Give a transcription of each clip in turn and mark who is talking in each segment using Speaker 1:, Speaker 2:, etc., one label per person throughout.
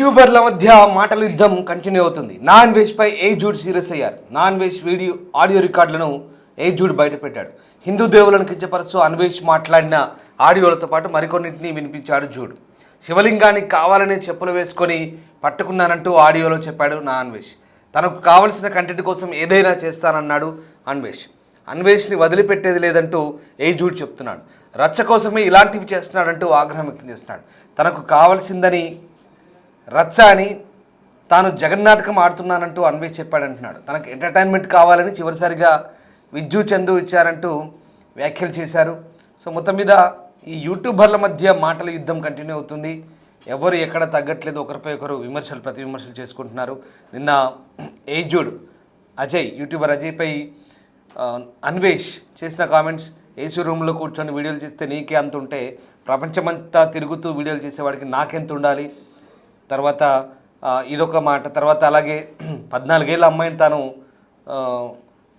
Speaker 1: యూట్యూబర్ల మధ్య మాటల యుద్ధం కంటిన్యూ అవుతుంది. నాన్ వెజ్ పై ఏ జూడ్ సీరియస్ అయ్యారు. నాన్ వెజ్ ఆడియో రికార్డులను ఏ జూడ్ బయటపెట్టాడు. హిందూ దేవులను కించపరుస్తూ అన్వేష్ మాట్లాడిన ఆడియోలతో పాటు మరికొన్నింటిని వినిపించాడు జూడ్. శివలింగానికి కావాలనే చెప్పులు వేసుకొని పట్టుకున్నానంటూ ఆడియోలో చెప్పాడు నా అన్వేష్. తనకు కావలసిన కంటెంట్ కోసం ఏదైనా చేస్తానన్నాడు అన్వేష్. అన్వేష్ని వదిలిపెట్టేది లేదంటూ ఏ జూడ్ చెప్తున్నాడు. రచ్చ కోసమే ఇలాంటివి చేస్తున్నాడంటూ ఆగ్రహం వ్యక్తం చేస్తున్నాడు. తనకు కావాల్సిందని రచ్చ అని తాను జగన్నాటకం ఆడుతున్నానంటూ అన్వేష్ చెప్పాడంటున్నాడు. తనకు ఎంటర్టైన్మెంట్ కావాలని చివరిసారిగా విజ్జు చందు ఇచ్చారంటూ వ్యాఖ్యలు చేశారు. సో మొత్తం మీద ఈ యూట్యూబర్ల మధ్య మాటల యుద్ధం కంటిన్యూ అవుతుంది. ఎవరు ఎక్కడ తగ్గట్లేదు, ఒకరిపై ఒకరు ప్రతి విమర్శలు చేసుకుంటున్నారు. నిన్న ఏజుడ్ అజయ్, యూట్యూబర్ అజయ్పై అన్వేష్ చేసిన కామెంట్స్, ఏసీ రూమ్లో కూర్చొని వీడియోలు చేస్తే నీకే అంత ఉంటే ప్రపంచమంతా తిరుగుతూ వీడియోలు చేసేవాడికి నాకెంత ఉండాలి, తర్వాత ఇదొక మాట, తర్వాత అలాగే 14 ఏళ్ళ అమ్మాయిని తాను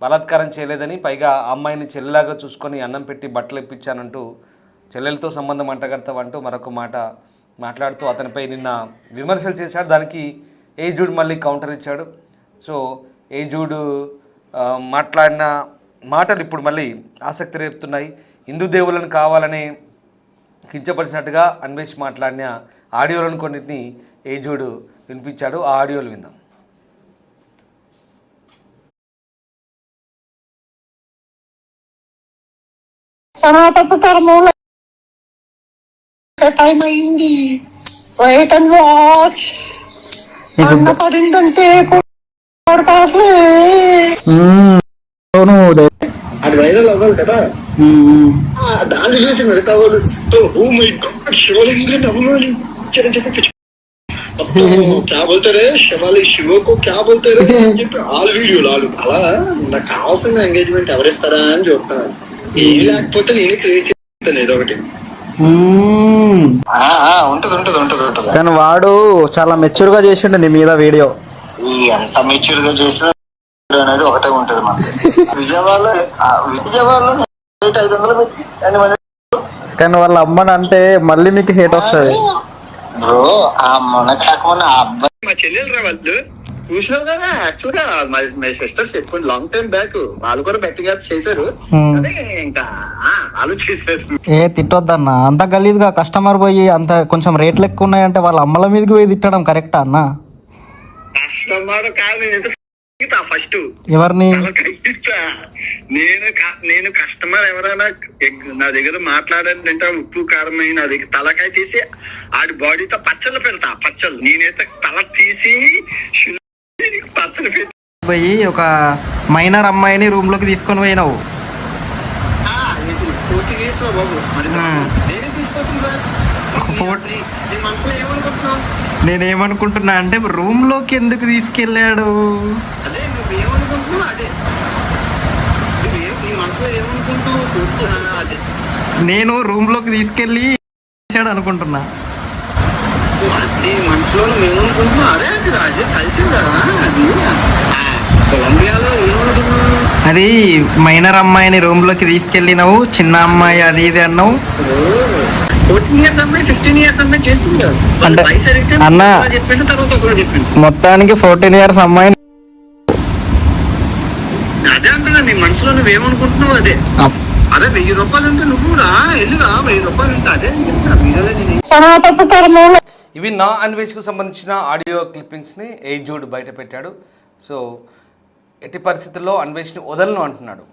Speaker 1: బలాత్కారం చేయలేదని, పైగా ఆ అమ్మాయిని చెల్లెలాగా చూసుకొని అన్నం పెట్టి బట్టలు ఇప్పించానంటూ చెల్లెలతో సంబంధం అంటగడతావంటూ మరొక మాట మాట్లాడుతూ అతనిపై నిన్న విమర్శలు చేశాడు. దానికి ఏజుడ్ మళ్ళీ కౌంటర్ ఇచ్చాడు. సో ఏజుడ్ మాట్లాడిన మాటలు ఇప్పుడు మళ్ళీ ఆసక్తి రేపుతున్నాయి. హిందూ దేవులను కావాలనే కించపరిచినట్టుగా అన్వేష్ మాట్లాడిన ఆడియోలను కొన్నిటిని ఏజుడ్ వినిపించాడు. ఆ ఆడియోలు విందాం.
Speaker 2: సనాతన ధర్మంలో టైం అయింది, వెయిట్ అండ్ వాచ్. అన్న పడిందంటే
Speaker 3: అది వైరల్ అవ్వాలి కదా, దాన్ని చూసి మిగతా వాళ్ళు శివలింగాన్ని అవమానించారని చెప్పి క్యా బోల్తారే శివకు క్యా బోల్తారే అని చెప్పి ఆల్ వీడియోలు అలా నాకు కావాల్సిన ఎంగేజ్మెంట్ ఎవరిస్తారా అని చూస్తాను. ఏం లేకపోతే నేను క్రియేట్ చేస్తాను ఏదో ఒకటి.
Speaker 4: ఉంటది కానీ వాడు చాలా మెచ్యూర్ గా చేసిండు నీ మీద వీడియో.
Speaker 3: ఎంత మెచ్యూర్ గా చేసినా అనేది ఒకటే ఉంటది మనకి. విజయవాడలో 500 పెట్టి
Speaker 4: కానీ వాళ్ళ అమ్మని అంటే మళ్ళీ మీకు హేట్ వస్తుంది
Speaker 3: బ్రో. ఆ మొన్న కాకుండా ఆ అబ్బాయి మా చెల్లెలు రా, వాళ్ళు చూసినావు కదా. యాక్చువల్ గా మా సిస్టర్స్ ఎక్కువ లాంగ్ టైం బ్యాక్ వాళ్ళు కూడా బెట్టింగ్ చేశారు. అదే ఇంకా వాళ్ళు చేశారు.
Speaker 4: తిట్టొద్దన్న, అంత గలీజ్గా కస్టమర్ పోయి అంత కొంచెం రేట్లు ఎక్కువ ఉన్నాయంటే వాళ్ళ అమ్మల మీదకి పోయి తిట్టడం కరెక్టా అన్న?
Speaker 3: కస్టమర్ కాదు, ఫస్ట్
Speaker 4: ఎవరిని
Speaker 3: నేను కస్టమర్ ఎవరైనా నా దగ్గర మాట్లాడాలంటే ఉప్పు కారమైన నా దగ్గర తలకాయ తీసి ఆడి బాడీతో పచ్చళ్ళు పెడతా. పచ్చళ్ళు నేనైతే తల తీసి పచ్చళ్ళు పెట్టి
Speaker 4: పోయి ఒక మైనర్ అమ్మాయిని రూమ్ లోకి తీసుకొని పోయినావు.
Speaker 3: 40 years లో బాబు, నేనే తీసుకుంటున్నా. మనసులో ఏమనుకుంటున్నావు?
Speaker 4: నేనేమనుకుంటున్నా అంటే రూమ్ లోకి ఎందుకు తీసుకెళ్ళాడు?
Speaker 3: అదే నువ్వు ఏమనుకుంటున్నావు, అదే నీ మనసులో ఏమనుకుంటున్నావు? అదే
Speaker 4: నేను రూమ్ లోకి తీసుకెళ్ళి అనుకుంటున్నా.
Speaker 3: నీ మనసులో నువ్వు ఏమనుకుంటున్నావు? అదే అది రాజే కలిసి అది కొలంబియాలో ఏమనుకుంటున్నావు?
Speaker 4: అది మైనర్ అమ్మాయిని రూమ్ లోకి తీసుకెళ్ళినావు, చిన్న అమ్మాయి అది ఇది అన్నావు.
Speaker 3: 14 years అమ్మాయి 15 years అమ్మాయి చేస్తుంది
Speaker 4: అంటే అన్న
Speaker 3: చెప్పిండు, తర్వాత ఒకరు చెప్పిండు.
Speaker 4: మొత్తానికి 14 years అమ్మాయి.
Speaker 3: అదే అంటున్నా, నీ మనసులో నువ్వేమనుకుంటున్నావు? అదే 1000 రూపాయలు ఉంటే నువ్వు రా, వెళ్ళురా. 1000 రూపాయలు ఉంటే అదే అని చెప్తా.
Speaker 1: ఇవి నా అన్వేష్కు సంబంధించిన ఆడియో క్లిప్పింగ్స్ని ఏజుడ్ బయట పెట్టాడు. సో ఎట్టి పరిస్థితుల్లో అన్వేష్ని వదలను అంటున్నాడు.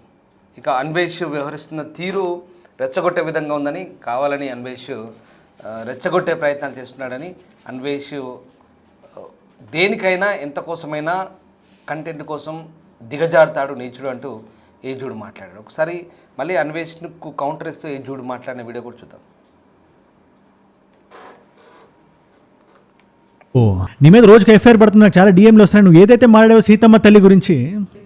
Speaker 1: ఇక అన్వేష్ వ్యవహరిస్తున్న తీరు రెచ్చగొట్టే విధంగా ఉందని, కావాలని అన్వేష్ రెచ్చగొట్టే ప్రయత్నాలు చేస్తున్నాడని, అన్వేష్ దేనికైనా ఎంత కోసమైనా కంటెంట్ కోసం దిగజారుతాడు నీచుడు అంటూ ఏజుడ్ మాట్లాడాడు. ఒకసారి మళ్ళీ అన్వేష్కు కౌంటర్ ఇస్తూ ఏజుడ్ మాట్లాడిన వీడియో కూడా చూద్దాం.
Speaker 5: నీ మీద రోజుకి ఎఫ్ఐఆర్ పడుతుంది, నాకు చాలా డిఎంలు వస్తున్నాయి. నువ్వు ఏదైతే మాట్లాడావో సీతమ్మ తల్లి గురించి,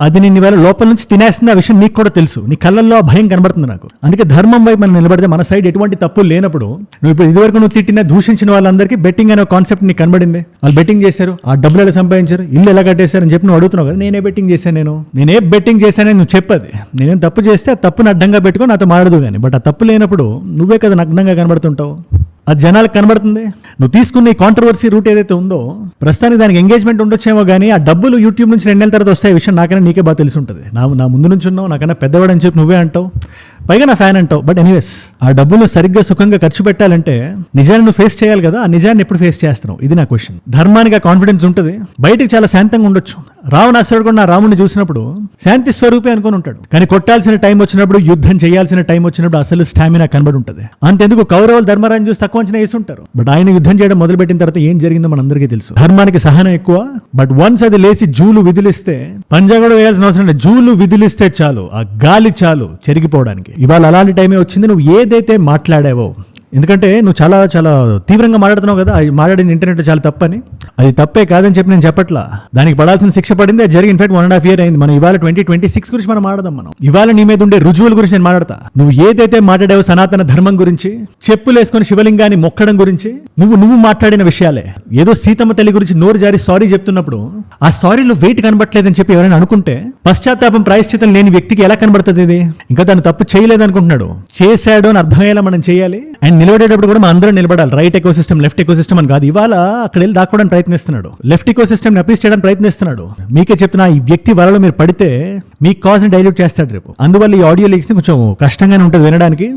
Speaker 5: అది నిన్ను వేళ లోపల నుంచి తినేస్తుంది. ఆ విషయం నీకు కూడా తెలుసు. నీ కళ్ళల్లో ఆ భయం కనబడుతుంది నాకు. అందుకే ధర్మం వైపు మనం నిలబడితే మన సైడ్ ఎటువంటి తప్పు లేనప్పుడు, నువ్వు ఇప్పుడు ఇదివరకు నువ్వు తిట్టిన దూషించిన వాళ్ళందరికీ బెట్టింగ్ అనే కాన్సెప్ట్ నీకు కనబడింది. వాళ్ళు బెట్టింగ్ చేశారు, ఆ డబ్బులు ఎలా సంపాదించారు, ఇల్లు ఎలా కట్టేశారు అని చెప్పి నువ్వు అడుగుతున్నావు కదా. నేనే బెట్టింగ్ చేశాను, నేనే బెట్టింగ్ చేశానని నువ్వు చెప్పది. నేనేం తప్పు చేస్తే ఆ తప్పుని అడ్డంగా పెట్టుకొని నాతో మాడదు కానీ, బట్ ఆ తప్పు లేనప్పుడు నువ్వే కదా నగ్నంగా కనబడుతుంటావు. అది జనాలకు కనబడుతుంది. నువ్వు తీసుకున్న ఈ కాంట్రవర్సీ రూట్ ఏదైతే ఉందో ప్రస్తుతానికి దానికి ఎంగేజ్మెంట్ ఉండొచ్చేమో కానీ ఆ డబ్బులు యూట్యూబ్ నుంచి 2 నెలల తర్వాత వస్తాయి విషయం నాకైనా నీకే బాగా తెలిసి ఉంటుంది. నా ముందు నుంచి ఉన్నావు, నాకన్నా పెద్దవాడు అని చెప్పి నువ్వే అంటావు, పైగా నా ఫ్యాన్ అంటావు. బట్ ఎనీవేస్ ఆ డబ్బులు సరిగ్గా సుఖంగా ఖర్చు పెట్టాలంటే నిజాన్ని నువ్వు ఫేస్ చేయాలి కదా. ఆ నిజాన్ని ఎప్పుడు ఫేస్ చేస్తున్నావు, ఇది నా క్వశ్చన్. ధర్మానికి ఆ కాన్ఫిడెన్స్ ఉంటుంది, బయటికి చాలా శాంతంగా ఉండొచ్చు. రావణాసురుడు కూడా నా రాముడిని చూసినప్పుడు శాంతి స్వరూపే అనుకుని ఉంటాడు, కానీ కొట్టాల్సిన టైం వచ్చినప్పుడు, యుద్ధం చేయాల్సిన టైం వచ్చినప్పుడు అసలు స్టామినా కనబడి ఉంటుంది. అంతెందుకు కౌరవులు ధర్మరాజు చూసి తక్కువ అంచనా వేసి ఉంటారు, బట్ ఆయన యుద్ధం చేయడం మొదలుపెట్టిన తర్వాత ఏం జరిగిందో మనందరికీ తెలుసు. ధర్మానికి సహనం ఎక్కువ, బట్ వన్స్ అది లేచి జూలు విదిలిస్తే పంజా కూడా వేయాల్సిన అవసరం లేదు. జూలు విదిలిస్తే చాలు, ఆ గాలి చాలు చెరిగిపోవడానికి. ఇవాళ అలాంటి టైమే వచ్చింది. నువ్వు ఏదైతే మాట్లాడావో, ఎందుకంటే నువ్వు చాలా చాలా తీవ్రంగా మాట్లాడుతున్నావు కదా, అది మాట్లాడిన ఇంటర్నెట్ చాలా తప్పని. అది తప్పే కాదని చెప్పి నేను చెప్పట్లా, దానికి పడాల్సిన శిక్ష పడింది. అది జరిగి ఇన్ఫాక్ట్ 1.5 year అయింది. మనం ఇవాళ 2026 గురించి మనం మాట్లాడదాం. మనం ఇవాళ నీ మీద ఉండే రుజువుల గురించి నేను మాట్లాడతా. నువ్వు ఏదైతే మాట్లాడావో సనాతన ధర్మం గురించి, చెప్పులేసుకొని శివలింగాన్ని మొక్కడం గురించి, నువ్వు మాట్లాడిన విషయాలే. ఏదో సీతమ్మ తల్లి గురించి నోరు జారి సారీ చెప్తున్నప్పుడు ఆ సారీలో వెయిట్ కనబట్టలేదని చెప్పి ఎవరైనా అనుకుంటే, పశ్చాత్తాపం ప్రాయశ్చితం లేని వ్యక్తికి ఎలా కనబడుతుంది ఇది? ఇంకా తను తప్పు చేయలేదు అనుకుంటున్నాడు, చేశాడు అని అర్థమయ్యేలా మనం చేయాలి. అండ్ నిలబడేటప్పుడు కూడా మనం అందరం నిలబడాలి. Right eco system, left eco system అని కాదు. ఇవాళ అక్కడ వెళ్ళి దాక్కోవడానికి ప్రయత్నిస్తున్నాడు, లెఫ్ట్ ఎకో సిస్టమ్ అపీస్ చేయడానికి ప్రయత్నిస్తున్నాడు. మీకే చెప్తున్నా, ఈ వ్యక్తి వలలో మీరు పడితే మీ కాజ్ ని డైల్యూట్ చేస్తాడు రేపు. అందువల్ల ఈ ఆడియో లీక్స్ ని కొంచెం కష్టంగానే ఉంటుంది వినడానికి.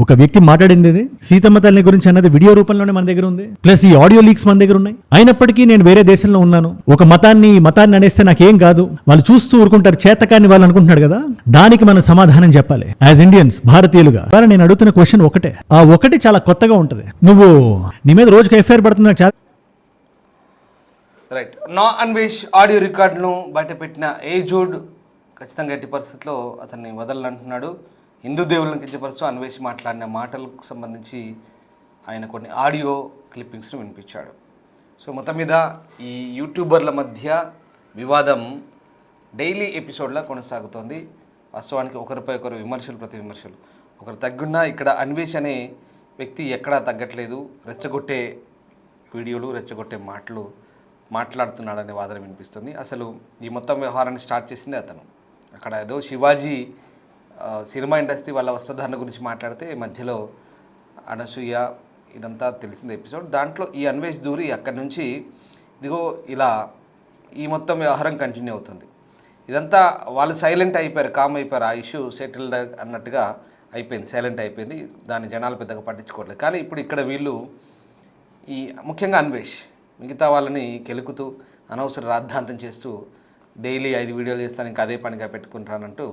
Speaker 5: ఒక వ్యక్తి మాట్లాడింది ఇది సీతమ్మ తల్లి గురించి అన్నది వీడియో రూపంలోనే మన దగ్గర ఉంది, ప్లస్ ఈ ఆడియో లీక్స్ మన దగ్గర ఉన్నాయి. అయినప్పటికీ నేను వేరే దేశంలో ఉన్నాను, ఒక మతాన్ని అనేస్తే నాకేం కాదు, వాళ్ళు చూస్తూ ఊరుకుంటారు, చేతకాన్ని వాళ్ళు అనుకుంటున్నాడు కదా, దానికి మనం సమాధానం చెప్పాలి యాజ్ ఇండియన్స్, భారతీయులుగా. నేను అడుగుతున్న క్వశ్చన్ ఒకటే, ఆ ఒకటి చాలా కొత్తగా ఉంటుంది. నువ్వు నీ మీద రోజుకి ఎఫ్ఐఆర్ పడుతున్నా చాలా
Speaker 1: రైట్. నా అన్వేష్ ఆడియో రికార్డును బయటపెట్టిన ఏజూడ్ ఖచ్చితంగా ఎట్టి పరిస్థితుల్లో అతన్ని వదలంటున్నాడు. హిందూ దేవుళ్ళని కించపరుస్తూ అన్వేష్ మాట్లాడిన మాటలకు సంబంధించి ఆయన కొన్ని ఆడియో క్లిప్పింగ్స్ను వినిపించాడు. సో మొత్తం మీద ఈ యూట్యూబర్ల మధ్య వివాదం డైలీ ఎపిసోడ్లా కొనసాగుతోంది. వాస్తవానికి ఒకరిపై ఒకరు విమర్శలు, ప్రతి విమర్శలు. ఒకరు తగ్గున్నా ఇక్కడ అన్వేష్ అనే వ్యక్తి ఎక్కడా తగ్గట్లేదు. రెచ్చగొట్టే వీడియోలు, రెచ్చగొట్టే మాటలు మాట్లాడుతున్నాడనే వాదన వినిపిస్తుంది. అసలు ఈ మొత్తం వ్యవహారాన్ని స్టార్ట్ చేసింది అతను. అక్కడ ఏదో శివాజీ సినిమా ఇండస్ట్రీ వాళ్ళ వస్త్రధారణ గురించి మాట్లాడితే మధ్యలో అనసూయ, ఇదంతా తెలిసింది ఎపిసోడ్. దాంట్లో ఈ అన్వేష్ దూరి అక్కడి నుంచి ఇదిగో ఇలా ఈ మొత్తం వ్యవహారం కంటిన్యూ అవుతుంది. ఇదంతా వాళ్ళు సైలెంట్ అయిపోయారు, కామ్ అయిపోయారు. ఆ ఇష్యూ సెటిల్డ్ అన్నట్టుగా అయిపోయింది, సైలెంట్ అయిపోయింది. దాన్ని జనాలు పెద్దగా పట్టించుకోవట్లేదు. కానీ ఇప్పుడు ఇక్కడ వీళ్ళు ఈ ముఖ్యంగా అన్వేష్ మిగతా వాళ్ళని కెలుకుతూ అనవసర రాద్ధాంతం చేస్తూ డైలీ 5 వీడియోలు చేస్తాను, ఇంకా అదే పనిగా పెట్టుకుంటానంటూ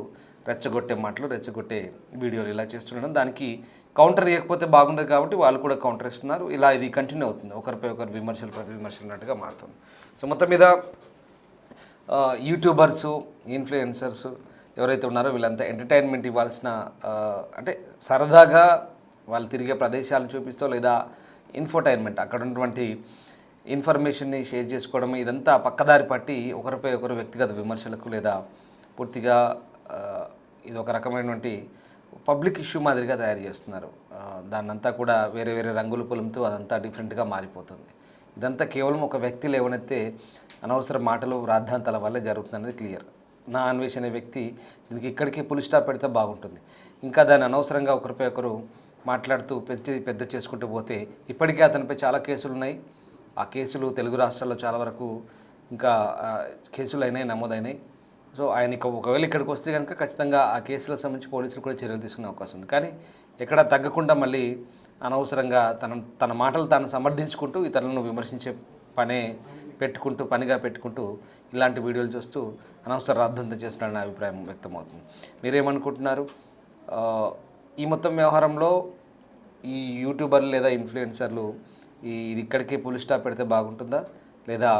Speaker 1: రెచ్చగొట్టే మాటలు, రెచ్చగొట్టే వీడియోలు ఇలా చేస్తుండడం, దానికి కౌంటర్ ఇవ్వకపోతే బాగుండదు కాబట్టి వాళ్ళు కూడా కౌంటర్ ఇస్తున్నారు. ఇలా ఇది కంటిన్యూ అవుతుంది, ఒకరిపై ఒకరు విమర్శలు, ప్రతి విమర్శలు అన్నట్టుగా మారుతుంది. సో మొత్తం మీద యూట్యూబర్సు, ఇన్ఫ్లుయెన్సర్సు ఎవరైతే ఉన్నారో వీళ్ళంతా ఎంటర్టైన్మెంట్ ఇవ్వాల్సిన, అంటే సరదాగా వాళ్ళు తిరిగే ప్రదేశాలను చూపిస్తూ, లేదా ఇన్ఫోటైన్మెంట్ అక్కడ ఉన్నటువంటి ఇన్ఫర్మేషన్ని షేర్ చేసుకోవడం, ఇదంతా పక్కదారి పట్టి ఒకరిపై ఒకరు వ్యక్తిగత విమర్శలకు, లేదా పూర్తిగా ఇది ఒక రకమైనటువంటి పబ్లిక్ ఇష్యూ మాదిరిగా తయారు చేస్తున్నారు. దాన్నంతా కూడా వేరే వేరే రంగులు పొలంతో అదంతా డిఫరెంట్గా మారిపోతుంది. ఇదంతా కేవలం ఒక వ్యక్తి లేవనెత్తే అనవసర మాటలు, రాద్ధాంతాల వల్లే జరుగుతుందనేది క్లియర్. నా అన్వేష్ అనే వ్యక్తి దీనికి ఇక్కడికి పులి స్టాప్ పెడితే బాగుంటుంది. ఇంకా దాన్ని అనవసరంగా ఒకరిపై ఒకరు మాట్లాడుతూ పెద్ద చేసుకుంటూ పోతే, ఇప్పటికే అతనిపై చాలా కేసులు ఉన్నాయి. ఆ కేసులు తెలుగు రాష్ట్రాల్లో చాలా వరకు ఇంకా కేసులు అయినాయి, నమోదైనాయి. సో ఆయనకి ఒకవేళ ఇక్కడికి వస్తే కనుక ఖచ్చితంగా ఆ కేసులకు సంబంధించి పోలీసులు కూడా చర్యలు తీసుకునే అవకాశం ఉంది. కానీ ఎక్కడ తగ్గకుండా మళ్ళీ అనవసరంగా తన మాటలు తాను సమర్థించుకుంటూ ఇతరులను విమర్శించే పనిగా పెట్టుకుంటూ ఇలాంటి వీడియోలు చూస్తూ అనవసర రాద్ధాంతం చేస్తున్నాడని అభిప్రాయం వ్యక్తమవుతుంది. మీరేమనుకుంటున్నారు? ఈ మొత్తం వ్యవహారంలో ఈ యూట్యూబర్లు లేదా ఇన్ఫ్లుయెన్సర్లు ఇది ఇక్కడికే పులి స్టాప్ పెడితే బాగుంటుందా, లేదా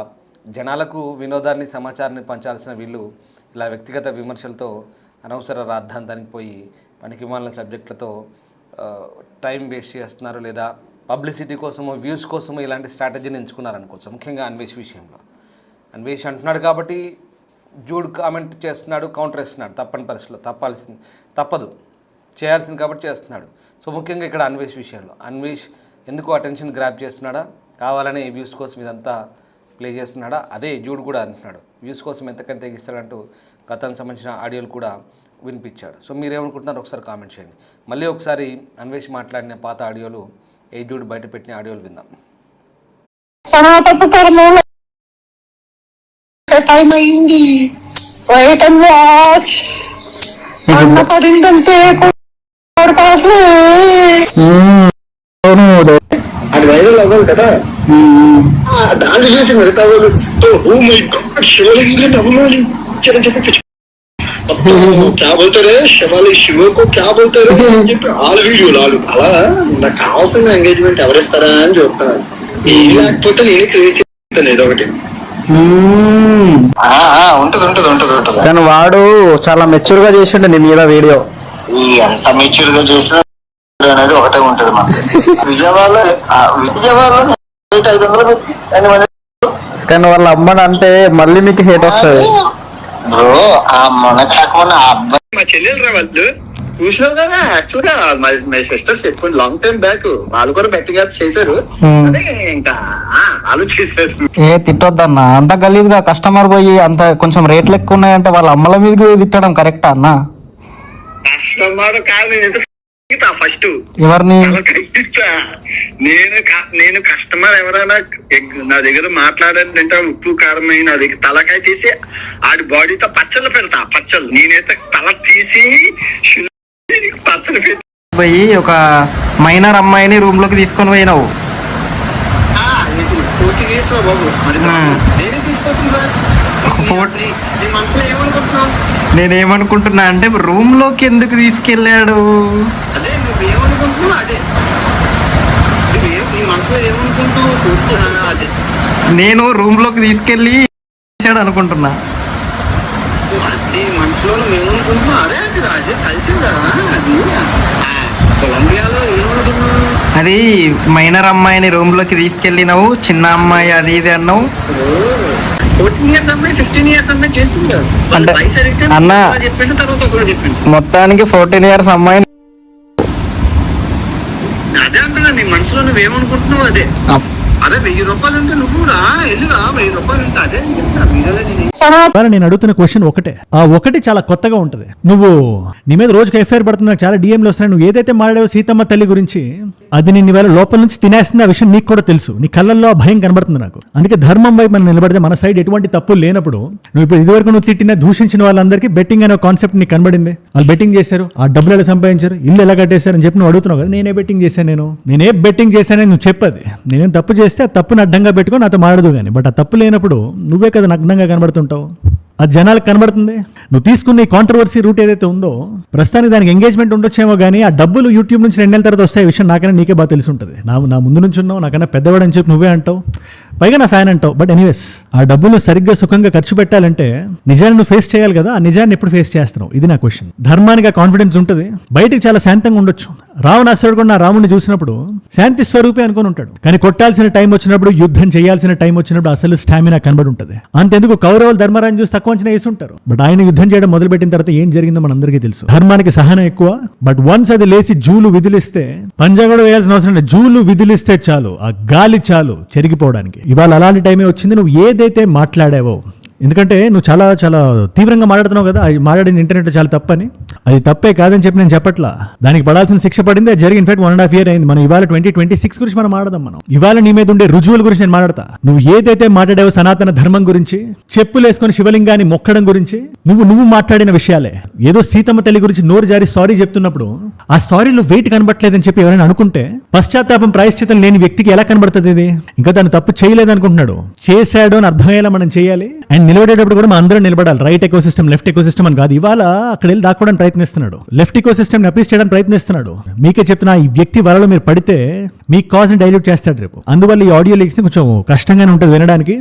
Speaker 1: జనాలకు వినోదాన్ని, సమాచారాన్ని పంచాల్సిన వీళ్ళు ఇలా వ్యక్తిగత విమర్శలతో అనవసర రాద్ధాంతానికి పోయి పనికిమాలిన సబ్జెక్టులతో టైం వేస్ట్ చేస్తున్నారు, లేదా పబ్లిసిటీ కోసమో, వ్యూస్ కోసమో ఇలాంటి స్ట్రాటజీని ఎంచుకున్నారనుకోవచ్చు. ముఖ్యంగా అన్వేష్ విషయంలో అన్వేష్ అంటున్నాడు కాబట్టి జూడ్ కామెంట్ చేస్తున్నాడు, కౌంటర్ ఇస్తున్నాడు. తప్పని పరిస్థితిలో తప్పదు, చేయాల్సింది కాబట్టి చేస్తున్నాడు. సో ముఖ్యంగా ఇక్కడ అన్వేష్ విషయంలో అన్వేష్ ఎందుకు అటెన్షన్ గ్రాప్ చేస్తున్నాడా, కావాలనే వ్యూస్ కోసం ఇదంతా ప్లే చేస్తున్నాడా? అదే జూడ్ కూడా అంటున్నాడు, వ్యూస్ కోసం ఎంతకంటే తెగిస్తాడంటూ గతానికి సంబంధించిన ఆడియోలు కూడా వినిపించాడు. సో మీరేమనుకుంటున్నారు ఒకసారి కామెంట్ చేయండి. మళ్ళీ ఒకసారి అన్వేష్ మాట్లాడిన పాత ఆడియోలు ఏజూడ్ బయట పెట్టిన ఆడియోలు విందాం.
Speaker 2: సనాతన ధర్మంలో టైం అయింది, వెయిట్ అండ్ వాచ్. అన్న పడిందంటే
Speaker 3: అది వైరల్ అవ్వాలి కదా, దాన్ని చూసి మిగతా వాళ్ళు ఓ మై గాడ్ శివలింగం నవ్వులాలి చెప్పి క్యా బోల్తారే శివాలి శివకు క్యా బోల్తారే అని చెప్పి వాళ్ళ వీడియోలు వాళ్ళు అలా నాకు కావాల్సిన ఎంగేజ్మెంట్ ఎవరిస్తారా అని చూస్తాను. ఏం లేకపోతే నేను క్రియేట్ చేస్తాను ఏదో ఒకటి. ఉంటది ఉంటది ఉంటది ఉంటది
Speaker 4: కానీ వాడు చాలా మెచ్యూర్ గా చేసిండు నీ మీద వీడియో.
Speaker 3: ఎంత మెచ్యూర్ గా చేసినా అనేది ఒకటే ఉంటది మనకి. విజయవాడలో 500
Speaker 4: కానీ వాళ్ళ అమ్మని అంటే మళ్ళీ మీకు హేట్ వస్తుంది
Speaker 3: బ్రో. ఆ మొన్న కాకుండా ఆ అబ్బాయి మా చెల్లెలు రా వాళ్ళు చూసినావు కదా. యాక్చువల్ గా మై సిస్టర్స్ ఎక్కువ లాంగ్ టైం బ్యాక్ వాళ్ళు కూడా బెట్టింగ్ యాప్ చేశారు. అదే ఇంకా వాళ్ళు చేశారు.
Speaker 4: తిట్టొద్దన్న, అంత గలీజ్గా కస్టమర్ పోయి అంత కొంచెం రేట్లు ఎక్కువ ఉన్నాయంటే వాళ్ళ అమ్మల మీదకి పోయి తిట్టడం కరెక్టా అన్న?
Speaker 3: కస్టమర్ కాదు ఫస్ట్
Speaker 4: ఎవరిని
Speaker 3: నేను కస్టమర్ ఎవరైనా నా దగ్గర మాట్లాడాలంటే ఉప్పు కారమై నా దగ్గర తలకాయ తీసి ఆడి బాడీతో పచ్చళ్ళు పెడతా. పచ్చళ్ళు నేనైతే తల తీసి పచ్చళ్ళు పెట్టి
Speaker 4: పోయి ఒక మైనర్ అమ్మాయిని రూమ్ లోకి తీసుకొని పోయినావు.
Speaker 3: 14 years బాబు. మరి నేనే తీసుకుంటున్నా. నీ మనసులో ఏమనుకుంటున్నావు?
Speaker 4: నేనేమనుకుంటున్నా అంటే రూమ్ లోకి ఎందుకు తీసుకెళ్ళాడు?
Speaker 3: అదే నువ్వేమనుకుంటున్నావు, అదే నీ మనసులో ఏమనుకుంటున్నావు అదే
Speaker 4: నేను రూమ్ లోకి తీసుకెళ్ళి అనుకుంటున్నా.
Speaker 3: నీ మనసులో నువ్వేమనుకుంటున్నావు అదే అది అదే కలిసిందా? అది కొలంబియాలో ఏమనుకున్నావు?
Speaker 4: అది మైనర్ అమ్మాయిని రూమ్ లోకి తీసుకెళ్ళినావు, చిన్న అమ్మాయి అది ఇది అన్నావు.
Speaker 3: 14 years అమ్మాయి 15 years అమ్మాయి చేస్తుంటారు
Speaker 4: అంటే అన్న
Speaker 3: చెప్పిండు తర్వాత ఒకరు చెప్పిండు.
Speaker 4: మొత్తానికి 14 years అమ్మాయి
Speaker 3: అదే అంటున్నా, నీ మనసులో నువ్వేమనుకుంటున్నావు అదే. అదే 1000 రూపాయలు ఉంటే నువ్వు కూడా వెళ్ళిరా, 1000 రూపాయలు ఉంటే అదే అని చెప్తా వీడియోలో.
Speaker 5: నేను అడుగుతున్న క్వశ్చన్ ఒకటే, ఆ ఒకటి చాలా కొత్తగా ఉంటది. నువ్వు నీ మీద రోజుకి ఎఫ్ఐఆర్ పడుతుంది, నాకు చాలా డిఎంలు వస్తున్నాయి. నువ్వు ఏదైతే మాట్లాడావో సీతమ్మ తల్లి గురించి, అది నిన్ను వేళ లోపల నుంచి తినేస్తుంది. ఆ విషయం నీకు కూడా తెలుసు. నీ కళ్ళల్లో ఆ భయం కనబడుతుంది నాకు. అందుకే ధర్మం వైపు మనం నిలబడితే మన సైడ్ ఎటువంటి తప్పు లేనప్పుడు, నువ్వు ఇప్పుడు ఇదివరకు నువ్వు తిట్టిన దూషించిన వాళ్ళందరికీ బెట్టింగ్ అనే కాన్సెప్ట్ నీకు కనబడింది. వాళ్ళు బెట్టింగ్ చేశారు, ఆ డబ్బులు ఎలా సంపాదించారు, ఇల్లు ఎలా కట్టేశారు అని చెప్పి నువ్వు అడుగుతున్నావు కదా. నేనే బెట్టింగ్ చేశాను, నేనే బెట్టింగ్ చేశానని నువ్వు చెప్పది. నేనేం తప్పు చేస్తే ఆ తప్పుని అడ్డంగా పెట్టుకొని నాతో మాడదు కానీ, బట్ ఆ తప్పు లేనప్పుడు నువ్వే కదా నగ్నంగా కనబడుతుంటావు. అది జనాలకు కనబడుతుంది. నువ్వు తీసుకున్న ఈ కాంట్రవర్సీ రూట్ ఏదైతే ఉందో, ప్రస్తుతానికి దానికి ఎంగేజ్మెంట్ ఉండొచ్చేమో కానీ ఆ డబ్బులు యూట్యూబ్ నుంచి 2 నెలల తర్వాత వస్తాయి. విషయం నాకైనా నీకే బాగా తెలిసి ఉంటుంది. నా ముందు నుంచి ఉన్నావు, నాకన్నా పెద్దవాడు అని చెప్పి నువ్వే అంటావు, పైగా నా ఫ్యాన్ అంటావు. బట్ ఎనీవేస్, ఆ డబ్బులు సరిగ్గా సుఖంగా ఖర్చు పెట్టాలంటే నిజాన్ని నువ్వు ఫేస్ చేయాలి కదా. ఆ నిజాన్ని ఎప్పుడు ఫేస్ చేస్తున్నావు, ఇది నా క్వశ్చన్. ధర్మానికి ఆ కాన్ఫిడెన్స్ ఉంటుంది, బయటికి చాలా శాంతంగా ఉండొచ్చు. రావణాసురుడు కూడా నా రాముడిని చూసినప్పుడు శాంతి స్వరూపే అనుకుని ఉంటాడు, కానీ కొట్టాల్సిన టైం వచ్చినప్పుడు, యుద్ధం చేయాల్సిన టైం వచ్చినప్పుడు అసలు స్టామినా కనబడి ఉంటుంది. అంతెందుకు కౌరవులు ధర్మరాజు చూసి తక్కువ అంచనా వేసి ఉంటారు, బట్ ఆయన యుద్ధం చేయడం మొదలుపెట్టిన తర్వాత ఏం జరిగిందో మనందరికీ తెలుసు. ధర్మానికి సహనం ఎక్కువ, బట్ వన్స్ అది లేసి జూలు విదిలిస్తే, పంజా కూడా వేయాల్సిన అవసరం లేదు, జూలు విదిలిస్తే చాలు, ఆ గాలి చాలు చెరిగిపోవడానికి. ఇవాళ అలాంటి టైమే వచ్చింది. నువ్వు ఏదైతే మాట్లాడావో, ఎందుకంటే నువ్వు చాలా చాలా తీవ్రంగా మాట్లాడుతున్నావు కదా, అది మాట్లాడిన ఇంటర్నెట్ చాలా తప్పని. అది తప్పే కాదని చెప్పి నేను చెప్పట్లా, దానికి పడాల్సిన శిక్ష పడింది. అది జరిగి ఇన్ఫాక్ట్ 1.5 year అయింది. మనం ఇవాళ 2026 గురించి మనం మాట్లాడదాం. మనం ఇవాళ నీ మీద ఉండే రుజువుల గురించి నేను మాట్లాడతా. నువ్వు ఏదైతే మాట్లాడావో సనాతన ధర్మం గురించి, చెప్పులేసుకొని శివలింగాన్ని మొక్కడం గురించి, నువ్వు మాట్లాడిన విషయాలే. ఏదో సీతమ్మ తల్లి గురించి నోరు జారి సారీ చెప్తున్నప్పుడు ఆ సారీలో వెయిట్ కనబట్టలేదని చెప్పి ఎవరైనా అనుకుంటే, పశ్చాత్తాపం ప్రాయశ్చితం లేని వ్యక్తికి ఎలా కనబడుతుంది ఇది? ఇంకా దాన్ని తప్పు చేయలేదనుకుంటున్నాడు, చేశాడు అని అర్థమయ్యేలా మనం చేయాలి. అండ్ నిలబడేటప్పుడు కూడా మనం అందరం నిలబడాలి. Right eco system, left eco system అని కాదు. ఇవాళ అక్కడ వెళ్ళి దాక్కోవడానికి ప్రయత్నిస్తున్నాడు, లెఫ్ట్ ఎకో సిస్టమ్ ని అప్రీస్ చేయడానికి ప్రయత్నిస్తున్నాడు. మీకే చెప్తున్నా, ఈ వ్యక్తి వలలో మీరు పడితే మీ కాజ్ ని డైల్యూట్ చేస్తాడు రేపు. అందువల్ల ఈ ఆడియో లీక్స్ ని కొంచెం కష్టంగానే ఉంటుంది వినడానికి.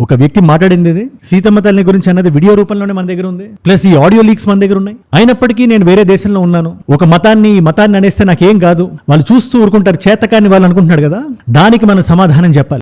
Speaker 5: ఒక వ్యక్తి మాట్లాడింది ఇది సీతమ్మ తల్లి గురించి అన్నది వీడియో రూపంలోనే మన దగ్గర ఉంది, ప్లస్ ఈ ఆడియో లీక్స్ మన దగ్గర ఉన్నాయి. అయినప్పటికీ నేను వేరే దేశంలో ఉన్నాను, ఒక మతాన్ని అనేస్తే నాకేం కాదు, వాళ్ళు చూస్తూ ఊరుకుంటారు, చేతకాన్ని వాళ్ళు అనుకుంటున్నాడు కదా, దానికి మనం సమాధానం చెప్పాలి.